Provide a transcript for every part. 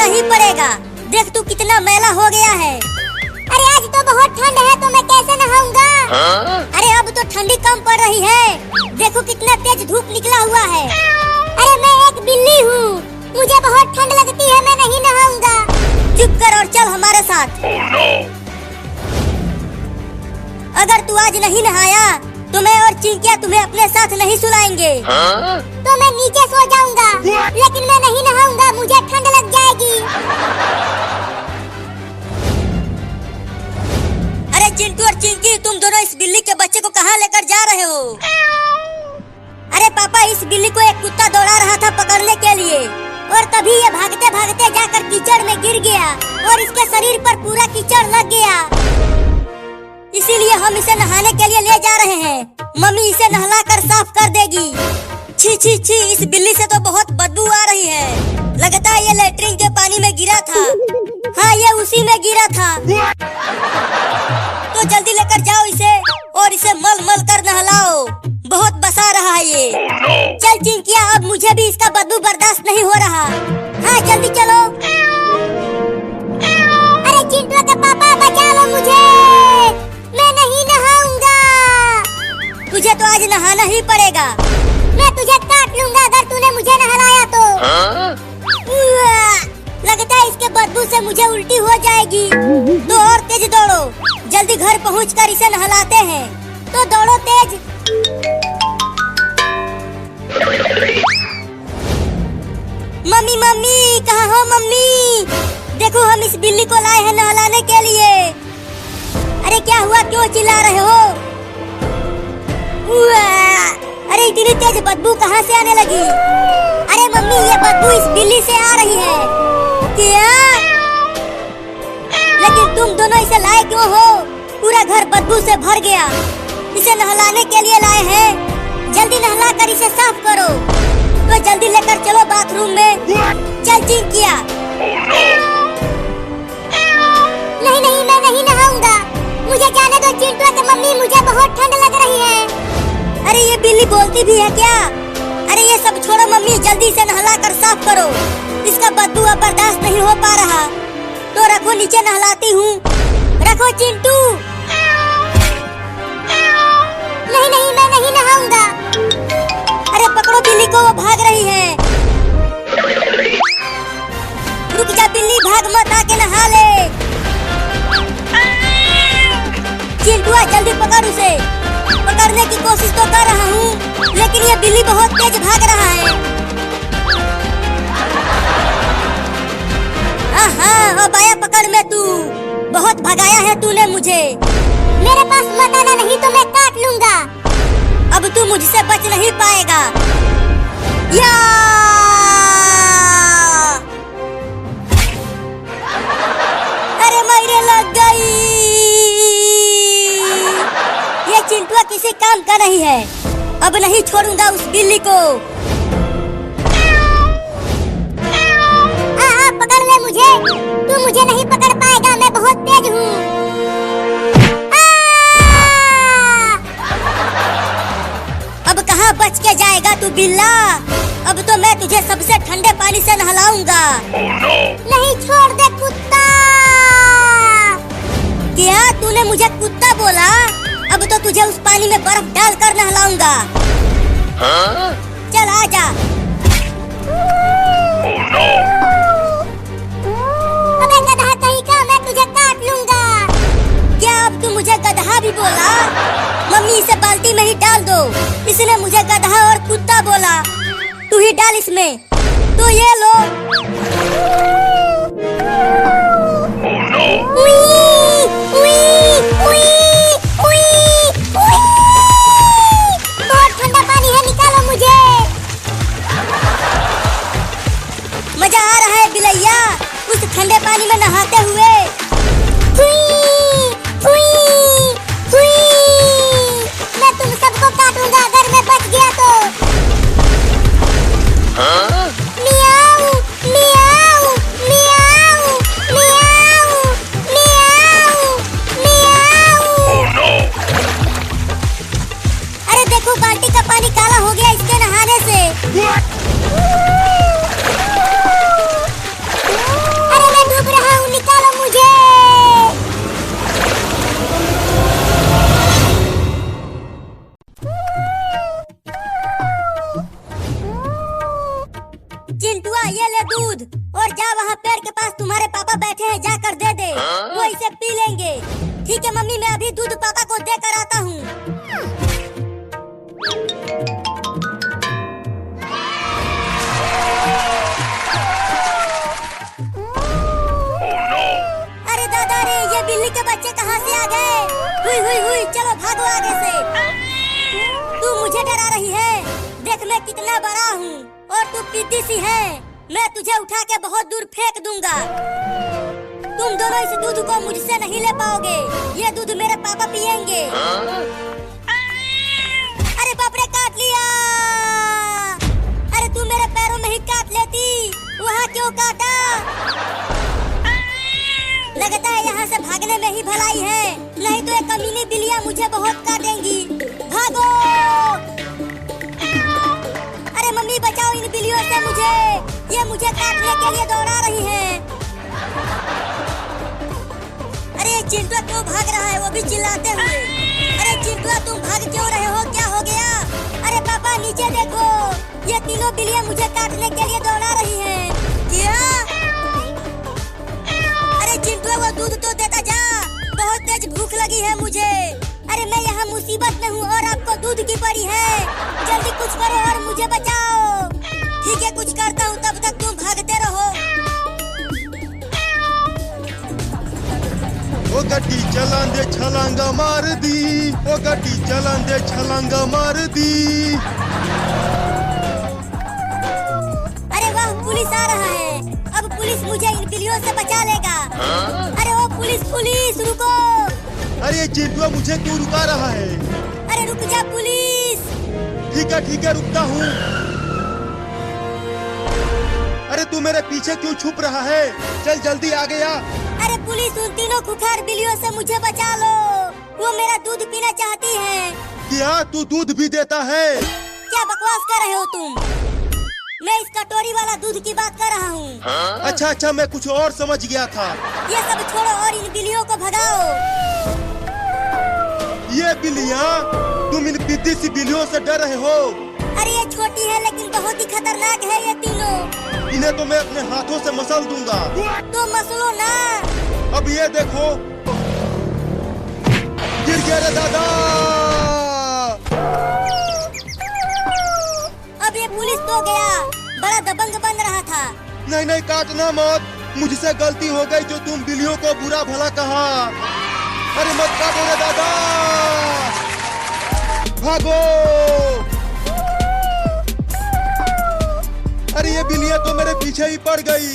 नहाना ही पड़ेगा। देख तू कितना मैला हो गया है। अरे आज तो बहुत ठंड है तो मैं कैसे नहाऊंगा? अरे अब तो ठंडी कम पड़ रही है। देखो कितना तेज धूप निकला हुआ है। अरे मैं एक बिल्ली हूँ, मुझे बहुत ठंड लगती है, मैं नहीं नहाऊंगा। चुप कर और चल हमारे साथ। अगर तू आज नहीं नहाया तो मैं और चिंकिया तुम्हें अपने साथ नहीं सुलाएंगे। तो मैं नीचे सो जाऊंगा, लेकिन मैं नहीं नहाऊंगा, मुझे ठंड लग जाएगी। अरे चिंटू और चिंकी, तुम दोनों इस बिल्ली के बच्चे को कहाँ लेकर जा रहे हो? अरे पापा, इस बिल्ली को एक कुत्ता दौड़ा रहा था पकड़ने के लिए, और तभी ये भागते भागते जाकर कीचड़ में गिर गया और इसके शरीर पर पूरा कीचड़ लग गया। इसीलिए हम इसे नहाने के लिए ले जा रहे हैं। मम्मी इसे नहलाकर साफ कर देगी। छी छी छी, इस बिल्ली से तो बहुत बदबू आ रही है। लगता है ये लेटरिन के पानी में गिरा था। हाँ, ये उसी में गिरा था। तो जल्दी लेकर जाओ इसे और इसे मल मल कर नहलाओ। बहुत बसा रहा है ये। चल चिंकिया, अब मुझे भी इसका बदबू बर्दाश्त नहीं हो रहा। हाँ जल्दी चलो। अरे चिंटू का पापा, बचा लो मुझे, मैं नहीं नहाऊंगा। तुझे तो आज नहाना ही पड़ेगा। मैं तुझे काट लूंगा अगर तूने मुझे नहलाया तो। लगता है इसके बदबू से मुझे उल्टी हो जाएगी। तो और तेज दौड़ो, जल्दी घर पहुंचकर इसे नहलाते हैं। तो दौड़ो तेज। मम्मी मम्मी, कहाँ हो मम्मी? देखो हम इस बिल्ली को लाए हैं नहलाने के लिए। अरे क्या हुआ, क्यों चिल्ला रहे हो? अरे इतनी तेज बदबू कहाँ से आने लगी? अरे मम्मी, ये बदबू इस बिल्ली से आ रही है। क्या? लेकिन तुम दोनों इसे लाए क्यों हो? पूरा घर बदबू से भर गया। इसे नहलाने के लिए लाए हैं। जल्दी नहला कर इसे साफ करो। तो जल्दी लेकर चलो बाथरूम में। चल चिंकिया। नहीं नहीं, मैं नहीं नहाऊंगा, मुझे जाने दो चिंटू के मम्मी, मुझे बहुत ठंड लग रही है। अरे ये बिल्ली बोलती भी है क्या? अरे ये सब छोड़ो मम्मी, जल्दी से नहला कर साफ करो। इसका बदबू अब बर्दाश्त नहीं हो पा रहा। तो रखो, नीचे नहलाती हूँ। रखो चिंटू। नहीं नहीं, मैं नहीं नहाऊंगा। अरे पकड़ो बिल्ली को, वो भाग रही है। रुक जा बिल्ली, भाग मत, आके नहा ले। चिंटुआ जल्दी पकड़ उसे। पकड़ने की कोशिश तो कर रहा हूँ, लेकिन ये बिल्ली बहुत तेज भाग रहा है। हाँ, अब आया पकड़ में तू। बहुत भगाया है तूने मुझे। मेरे पास मत आना, नहीं तो मैं काट लूंगा। अब तू मुझसे बच नहीं पाएगा। या! अरे मेरे लग गई। ये चिंटुआ किसी काम का नहीं है। अब नहीं छोड़ूंगा उस बिल्ली को। पकड़ ले मुझे, तू मुझे नहीं पकड़ पाएगा, मैं बहुत तेज हूँ। अब कहाँ बच के जाएगा तू बिल्ला? अब तो मैं तुझे सबसे ठंडे पानी से नहलाऊंगा। नहीं, छोड़ दे कुत्ता। क्या तूने मुझे कुत्ता बोला? अब तो तुझे उस पानी में बर्फ डालकर नहलाऊंगा। चल आजा। अबे गधा कहीं का, मैं तुझे काट लूंगा। क्या अब तू मुझे गधा भी बोला? मम्मी इसे बाल्टी में ही डाल दो। इसने मुझे गधा और कुत्ता बोला। तू ही डाल इसमें। तो ये लो। बहुत ठंडा पानी है, निकालो मुझे। मजा आ रहा है बिलैया उस ठंडे पानी में नहाते हुए। मैं तुम सबको काटूंगा अगर मैं बच गया तो। मियाऊ, मियाऊ। दूध और जा वहाँ पेड़ के पास तुम्हारे पापा बैठे हैं, जाकर दे दे, वो इसे पी लेंगे। ठीक है मम्मी, मैं अभी दूध पापा को देकर आता हूँ। अरे दादा रे, ये बिल्ली के बच्चे कहाँ से आ गए? हुई हुई हुई, चलो भागो आगे से। तू मुझे डरा रही है? देख मैं कितना बड़ा हूँ और तू पीती सी है। मैं तुझे उठा के बहुत दूर फेंक दूंगा। तुम दोनों इस दूध को मुझसे नहीं ले पाओगे, ये दूध मेरे पापा पियेंगे। अरे बाप रे, काट लिया। अरे तू मेरे पैरों में ही काट लेती, वहाँ क्यों काटा? लगता है यहाँ से भागने में ही भलाई है, नहीं तो ये कमीनी बिल्लियाँ मुझे बहुत काटेंगी। भागो! अरे मम्मी बचाओ इन बिल्लियों से मुझे, ये मुझे काटने के लिए दौड़ा रही हैं। अरे चिंटुआ क्यों भाग रहा है, वो भी चिल्लाते हुए। अरे चिंटुआ तुम भाग क्यों रहे हो, क्या हो गया? अरे पापा नीचे देखो, ये तीनों बिल्लियाँ मुझे काटने के लिए दौड़ा रही हैं। क्या? अरे चिंटुआ वो दूध तो देता जा, बहुत तेज भूख लगी है मुझे। अरे मैं यहाँ मुसीबत में हूँ और आपको दूध की पड़ी है, जल्दी कुछ करो और मुझे बचाओ। ठीक है कुछ करता हूँ, तब तक तुम भागते रहो। ओ गड्डी चलान दे छलांगा मार दी, ओ गड्डी चलान दे छलांगा मार दी। अरे वाह, पुलिस आ रहा है, अब पुलिस मुझे इन बिल्लियों से बचा लेगा। अरे ओ पुलिस पुलिस रुको। अरे चिंटुआ मुझे क्यों रुका रहा है? अरे रुक जा पुलिस। ठीक है रुकता हूँ। अरे तू मेरे पीछे क्यों छुप रहा है? चल जल्दी आगे आ। अरे पुलिस, उन तीनों खुखार बिल्लियों से मुझे बचा लो, वो मेरा दूध पीना चाहती हैं। क्या तू दूध भी देता है? क्या बकवास कर रहे हो तुम? मैं इस कटोरी वाला दूध की बात कर रहा हूँ। अच्छा मैं कुछ और समझ गया था। ये सब छोड़ो और इन बिल्लियों को भगाओ। ये बिल्लियाँ, तुम इन पीती सी बिल्लियों से डर रहे हो? अरे ये छोटी है लेकिन बहुत ही खतरनाक है ये तीनों। इन्हें तो मैं अपने हाथों से मसल दूंगा। तो मसलो ना। अब ये देखो, गिर गया रे दादा। अब ये पुलिस तो गया, बड़ा दबंग बन रहा था। नहीं काटना मत, मुझसे गलती हो गई जो तुम बिल्लियों को बुरा भला कहा। अरे मत काटो रे दादा, भागो। अरे ये बिल्लियाँ तो मेरे पीछे ही पड़ गई।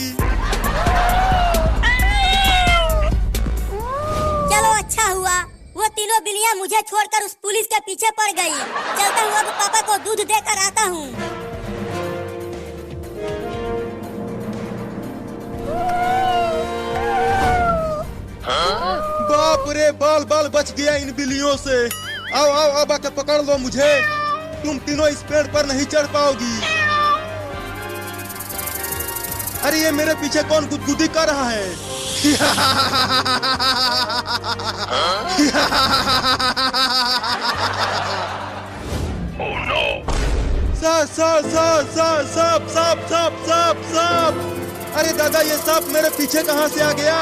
चलो अच्छा हुआ, वो तीनों बिल्लियाँ मुझे छोड़कर उस पुलिस के पीछे पड़ गई। चलता हूँ, अब पापा को दूध देकर आता हूँ। बाप रे, बाल बच गया इन बिल्लियों से। आओ अब आके पकड़ लो मुझे, तुम तीनों इस पेड़ पर नहीं चढ़ पाओगी। अरे ये मेरे पीछे कौन गुदगुदी कर रहा है? सांप। अरे दादा, ये सांप मेरे पीछे कहाँ से आ गया?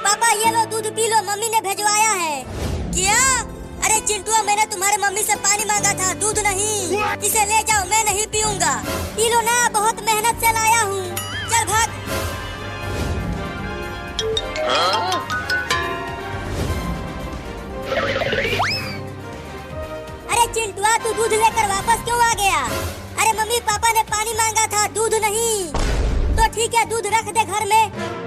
पापा ये लो दूध पी लो, मम्मी ने भेजवाया है। क्या? अरे चिंटुआ, मैंने तुम्हारे मम्मी से पानी मांगा था, दूध नहीं। इसे ले जाओ, मैं नहीं पीऊंगा। पी लो ना, बहुत मेहनत से लाया हूँ। चल भाग। अरे चिंटुआ, तू दूध लेकर वापस क्यों आ गया? अरे मम्मी पापा ने पानी मांगा था, दूध नहीं। तो ठीक है, दूध रख दे घर में।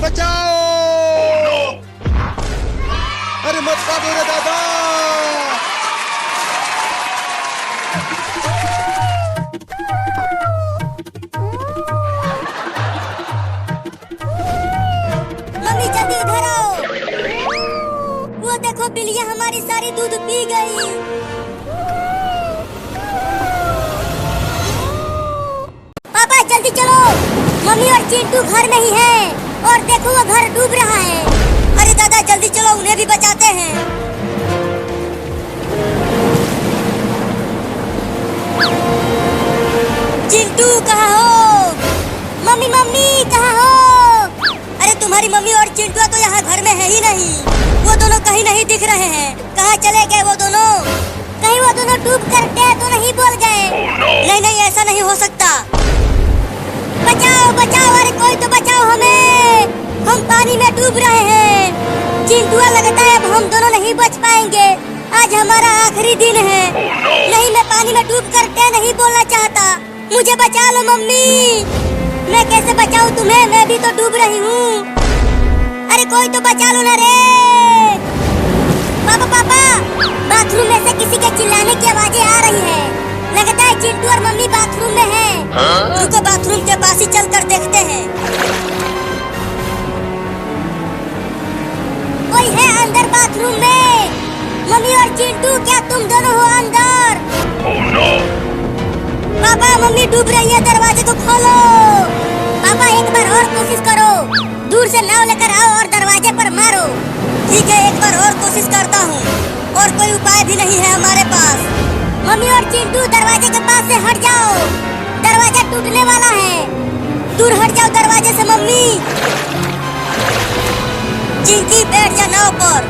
बचाओ! अरे मत काटो रे दादा। मम्मी जल्दी इधर आओ। वो देखो, बिल्लियाँ हमारी सारी दूध पी गई। पापा जल्दी चलो, मम्मी और चिंटू घर नहीं है और देखो वो घर डूब रहा है। अरे दादा जल्दी चलो, उन्हें भी बचाते हैं। चिंटू कहाँ हो? मम्मी मम्मी कहाँ हो? अरे तुम्हारी मम्मी और चिंटू तो यहाँ घर में है ही नहीं। वो दोनों कहीं नहीं दिख रहे हैं। कहाँ चले गए वो दोनों? कहीं वो दोनों डूब कर गए तो नहीं बोल गए? नहीं नहीं, ऐसा नहीं हो सकता। बचाओ बचाओ, अरे कोई तो बचाओ हमें, हम पानी में डूब रहे हैं। चिंटुआ लगता है अब हम दोनों नहीं बच पाएंगे, आज हमारा आखिरी दिन है। नहीं, मैं पानी में डूब कर के नहीं बोलना चाहता, मुझे बचा लो मम्मी। मैं कैसे बचाऊं तुम्हें, मैं भी तो डूब रही हूँ। अरे कोई तो बचा लो ना रे। पापा पापा, बाथरूम में से किसी के चिल्लाने की आवाजें आ रही है, लगता है चिंटू और मम्मी बाथरूम में हैं। रुको, बाथरूम के पास ही चल कर देखते हैं। कोई है अंदर बाथरूम में? मम्मी और चिंटू, क्या तुम दोनों हो अंदर? पापा मम्मी डूब रही है, दरवाजे को खोलो। पापा एक बार और कोशिश करो, दूर से नाव लेकर आओ और दरवाजे पर मारो। ठीक है, एक बार और कोशिश करता हूँ, और कोई उपाय भी नहीं है हमारे पास। मम्मी और चिंटू दरवाजे के पास से हट जाओ, दरवाजा टूटने वाला है। दूर हट जाओ दरवाजे से मम्मी। चिंकी बैठ जा नाव पर,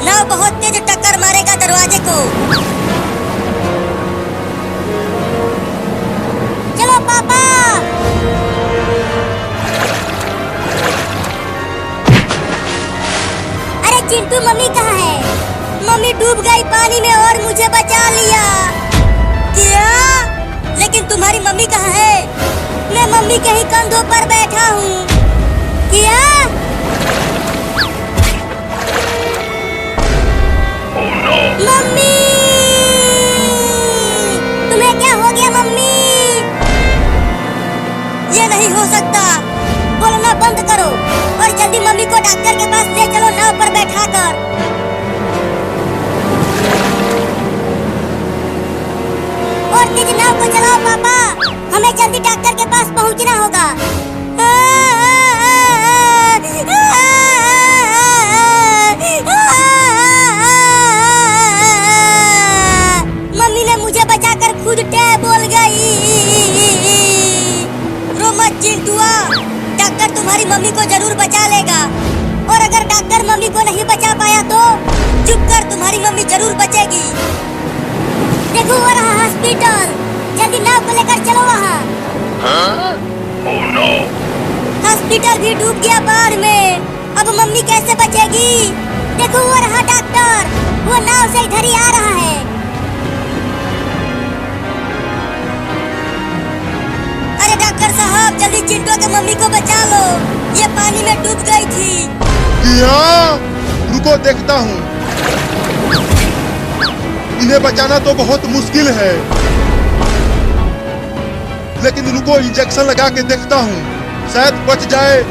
नाव बहुत तेज टक्कर मारेगा दरवाजे को। चलो पापा। अरे चिंटू मम्मी कहाँ है? मम्मी डूब गई पानी में और मुझे बचा लिया। क्या? लेकिन तुम्हारी मम्मी कहाँ है? मैं मम्मी के ही कंधों पर बैठा हूँ। क्या? मम्मी, तुम्हें क्या हो गया मम्मी? ये नहीं हो सकता, बोलना बंद करो और जल्दी मम्मी को डॉक्टर के पास ले चलो, नाव पर बैठाकर। और तेज नाव को चलाओ पापा, हमें जल्दी डॉक्टर के पास पहुंचना होगा। मम्मी ने मुझे बचाकर खुद टे बोल गई। रो मत चिंटुआ, डॉक्टर तुम्हारी मम्मी को जरूर बचा लेगा। और अगर डॉक्टर मम्मी को नहीं बचा पाया तो चुप कर, तुम्हारी मम्मी जरूर बचेगी। देखो वो रहा हॉस्पिटल, जल्दी नाव को लेकर चलो वहाँ। हॉस्पिटल भी डूब गया बाढ़ में, अब मम्मी कैसे बचेगी? देखो वो रहा डॉक्टर, वो नाव से इधर ही आ रहा है। अरे डॉक्टर साहब, जल्दी चिंटू के मम्मी को बचा लो, ये पानी में डूब गई थी। क्या? रुको देखता हूँ, इन्हें बचाना तो बहुत मुश्किल है, लेकिन रुको इंजेक्शन लगा के देखता हूँ, शायद बच जाए।